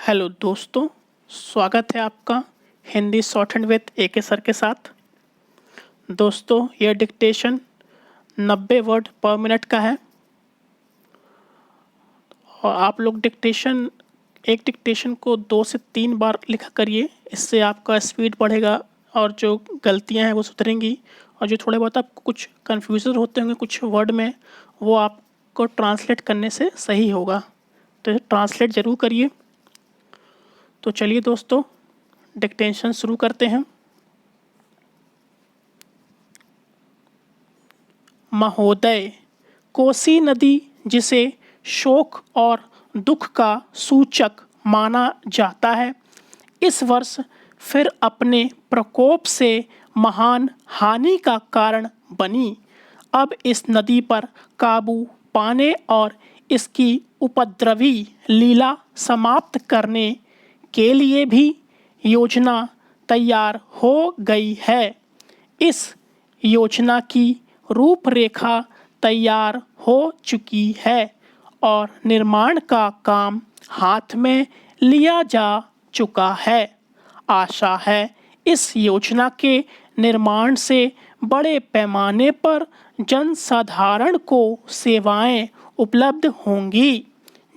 Hello दोस्तों, स्वागत है आपका Hindi shorthand with AK sir के साथ। दोस्तों, यह डिक्टेशन 90 वर्ड पर मिनट का है और आप लोग एक डिक्टेशन को 2 से 3 बार लिखा करिए। इससे आपका स्पीड बढ़ेगा और जो गलतियां हैं वो सुधरेंगी और जो थोड़े बहुत आपको कुछ कन्फ्यूज़न होते होंगे कुछ वर्ड में, वो आपको ट्रांसलेट करने से सही होगा। तो ट्रांसलेट ज़रूर करिए। तो चलिए दोस्तों, डिक्टेशन शुरू करते हैं। महोदय, कोसी नदी जिसे शोक और दुख का सूचक माना जाता है, इस वर्ष फिर अपने प्रकोप से महान हानि का कारण बनी। अब इस नदी पर काबू पाने और इसकी उपद्रवी लीला समाप्त करने के लिए भी योजना तैयार हो गई है। इस योजना की रूपरेखा तैयार हो चुकी है और निर्माण का काम हाथ में लिया जा चुका है। आशा है इस योजना के निर्माण से बड़े पैमाने पर जनसाधारण को सेवाएं उपलब्ध होंगी।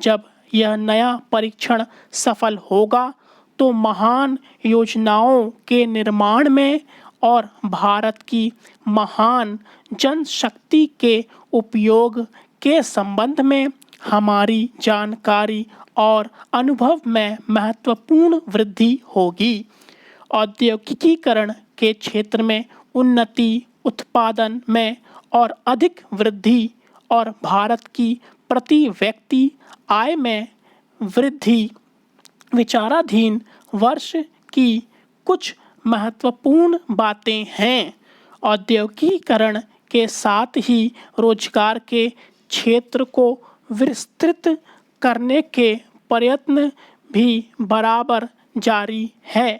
जब यह नया परीक्षण सफल होगा तो महान योजनाओं के निर्माण में और भारत की महान जनशक्ति के उपयोग के संबंध में हमारी जानकारी और अनुभव में महत्वपूर्ण वृद्धि होगी। औद्योगिकीकरण के क्षेत्र में उन्नति, उत्पादन में और अधिक वृद्धि और भारत की प्रति व्यक्ति आय में वृद्धि विचाराधीन वर्ष की कुछ महत्वपूर्ण बातें हैं। औद्योगिकीकरण के साथ ही रोजगार के क्षेत्र को विस्तृत करने के प्रयत्न भी बराबर जारी है।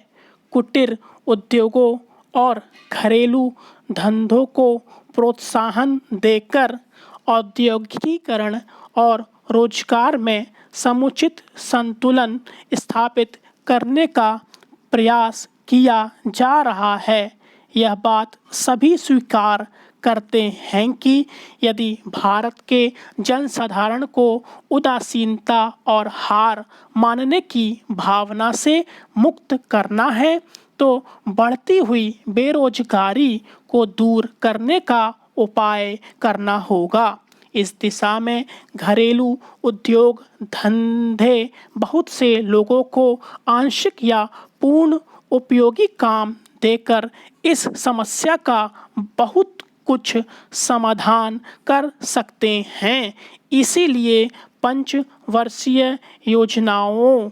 कुटीर उद्योगों और घरेलू धंधों को प्रोत्साहन देकर औद्योगिकीकरण और रोजगार में समुचित संतुलन स्थापित करने का प्रयास किया जा रहा है। यह बात सभी स्वीकार करते हैं कि यदि भारत के जनसाधारण को उदासीनता और हार मानने की भावना से मुक्त करना है तो बढ़ती हुई बेरोजगारी को दूर करने का उपाय करना होगा। इस दिशा में घरेलू उद्योग धंधे बहुत से लोगों को आंशिक या पूर्ण उपयोगी काम देकर इस समस्या का बहुत कुछ समाधान कर सकते हैं। इसीलिए पंचवर्षीय योजनाओं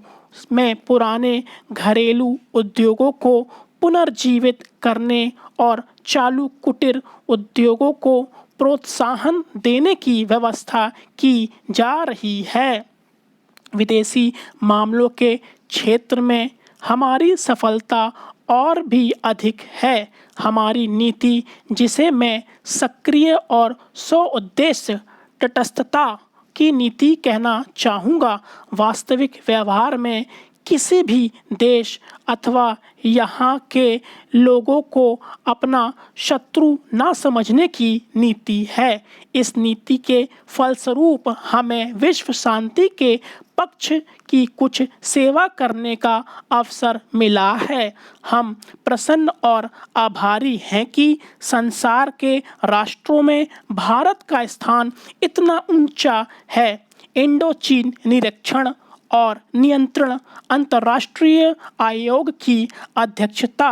में पुराने घरेलू उद्योगों को पुनर्जीवित करने और चालू कुटीर उद्योगों को प्रोत्साहन देने की व्यवस्था की जा रही है। विदेशी मामलों के क्षेत्र में हमारी सफलता और भी अधिक है। हमारी नीति, जिसे मैं सक्रिय और स्वउद्देश्य तटस्थता की नीति कहना चाहूँगा, वास्तविक व्यवहार में किसी भी देश अथवा यहाँ के लोगों को अपना शत्रु ना समझने की नीति है। इस नीति के फलस्वरूप हमें विश्व शांति के पक्ष की कुछ सेवा करने का अवसर मिला है। हम प्रसन्न और आभारी हैं कि संसार के राष्ट्रों में भारत का स्थान इतना ऊंचा है। इंडोचीन निरीक्षण और नियंत्रण अंतर्राष्ट्रीय आयोग की अध्यक्षता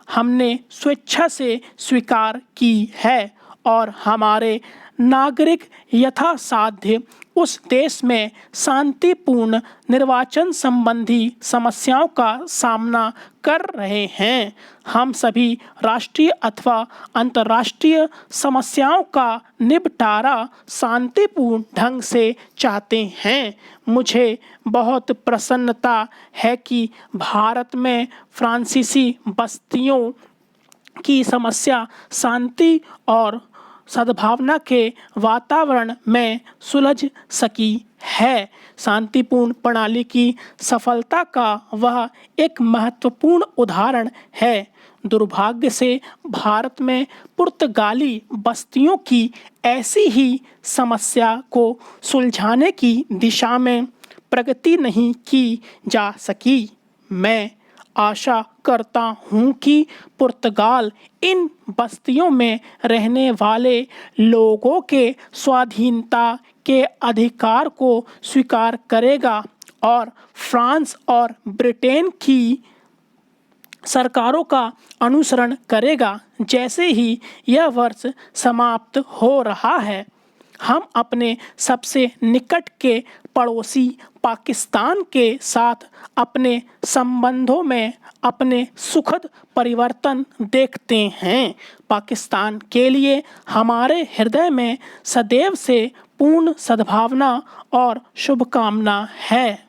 हमने स्वेच्छा से स्वीकार की है और हमारे नागरिक यथासाध्य उस देश में शांतिपूर्ण निर्वाचन संबंधी समस्याओं का सामना कर रहे हैं। हम सभी राष्ट्रीय अथवा अंतर्राष्ट्रीय समस्याओं का निपटारा शांतिपूर्ण ढंग से चाहते हैं। मुझे बहुत प्रसन्नता है कि भारत में फ्रांसीसी बस्तियों की समस्या शांति और सद्भावना के वातावरण में सुलझ सकी है। शांतिपूर्ण प्रणाली की सफलता का वह एक महत्वपूर्ण उदाहरण है। दुर्भाग्य से भारत में पुर्तगाली बस्तियों की ऐसी ही समस्या को सुलझाने की दिशा में प्रगति नहीं की जा सकी। मैं आशा करता हूँ कि पुर्तगाल इन बस्तियों में रहने वाले लोगों के स्वाधीनता के अधिकार को स्वीकार करेगा और फ्रांस और ब्रिटेन की सरकारों का अनुसरण करेगा। जैसे ही यह वर्ष समाप्त हो रहा है, हम अपने सबसे निकट के पड़ोसी पाकिस्तान के साथ अपने संबंधों में अपने सुखद परिवर्तन देखते हैं। पाकिस्तान के लिए हमारे हृदय में सदैव से पूर्ण सद्भावना और शुभकामना है।